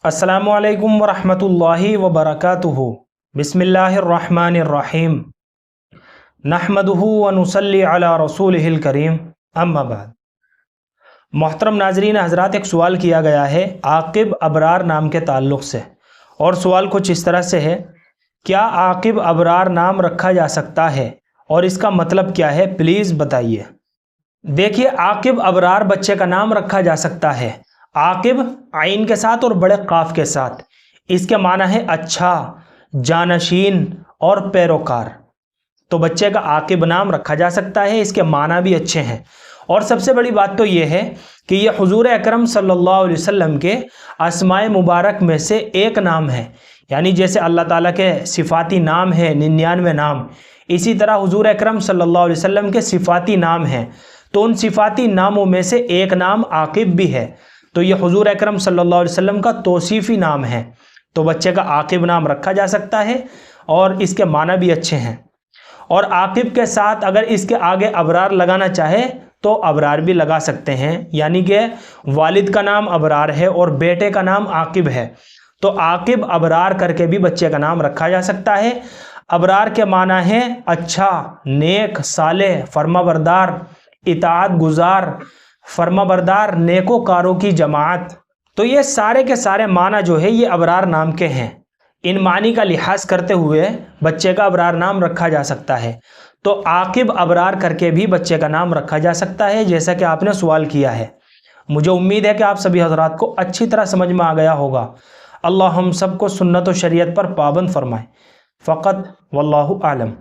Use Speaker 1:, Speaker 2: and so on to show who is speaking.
Speaker 1: अस्सलामुअलैकुम वरहमतुल्लाहि वबरकातुहू। बिस्मिल्लाहिर्रहमानिर्रहीम। नहमदुहू व नुसल्ली अला रसूलिहिल करीम। अम्मा बाद। मोहतरम नाजरीन हज़रात, एक सवाल किया गया है आकिब अबरार नाम के ताल्लुक़ से, और सवाल कुछ इस तरह से है, क्या आकिब अबरार नाम रखा जा सकता है और इसका मतलब क्या है, प्लीज़ बताइए। देखिए, आकिब अबरार बच्चे का नाम रखा जा सकता है। आकिब आइन के साथ और बड़े काफ के साथ। इसके माना है अच्छा, जानशीन और पैरोकार। तो बच्चे का आकिब नाम रखा जा सकता है, इसके माना भी अच्छे हैं। और सबसे बड़ी बात तो ये है कि ये हुजूर अकरम सल्लल्लाहु अलैहि वसल्लम के अस्माए मुबारक में से एक नाम है। यानी जैसे अल्लाह ताला के सिफाती नाम है 99 नाम, इसी तरह हुजूर अकरम सल्लल्लाहु अलैहि वसल्लम के सिफाती नाम हैं। तो उन सिफाती नामों में से एक नाम आकिब भी है। तो ये हुजूर अकरम सल्लल्लाहु अलैहि वसल्लम का तौसीफ़ी नाम है। तो बच्चे का आकिब नाम रखा जा सकता है और इसके माना भी अच्छे हैं। और आकिब के साथ अगर इसके आगे अबरार लगाना चाहे तो अबरार भी लगा सकते हैं। यानी कि वालिद का नाम अबरार है और बेटे का नाम आकिब है, तो आकिब अबरार करके भी बच्चे का नाम रखा जा सकता है। अबरार के माना है अच्छा, नेक, सालेह, फर्माबरदार, इताअत गुजार, फर्माबरदार, नेकोकारों की जमात। तो ये सारे के सारे माना जो है ये अबरार नाम के हैं। इन मानी का लिहाज करते हुए बच्चे का अबरार नाम रखा जा सकता है। तो आकिब अबरार करके भी बच्चे का नाम रखा जा सकता है, जैसा कि आपने सवाल किया है। मुझे उम्मीद है कि आप सभी हजरात को अच्छी तरह समझ में आ गया होगा। अल्लाह हम सबको सुन्नत व शरीयत पर पाबंद फरमाए। फ़क़त वल्लाहु आलम।